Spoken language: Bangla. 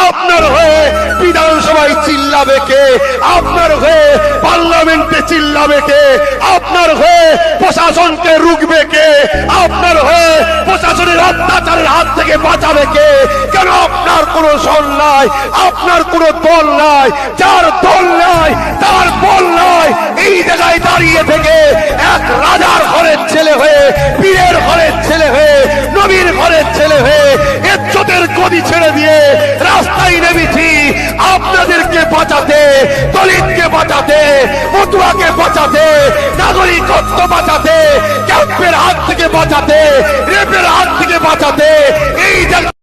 আপনার হয়ে বিধানসভায় চিল্লাবে কে? আপনার হয়ে পার্লামেন্টে চিল্লাবে কে? আপনার হয়ে প্রশাসনকে রুখবে কে? আপনার হয়ে প্রশাসনের অত্যাচারের হাত থেকে বাঁচাবে কে? কেন আপনার কোনো সন নাই, আপনার কোনো দল নাই। যার দল নাই, তার বল নাই। এই জায়গায় দাঁড়িয়ে থেকে এক রাজার ঘরের ছেলে হয়ে, পীরের ঘরের ছেলে হয়ে, নবীর ঘরের ছেলে হয়ে ইজ্জতের গদি ছেড়ে দিয়ে রাস্তায় নেমেছি আপনাদেরকে বাঁচাতে, দলিতকে বাঁচাতে, মতুয়াকে বাঁচাতে, নাগরিকত্ব বাঁচাতে, ক্যাম্পের হাত থেকে বাঁচাতে, রেপের হাত থেকে বাঁচাতে। এই জায়গা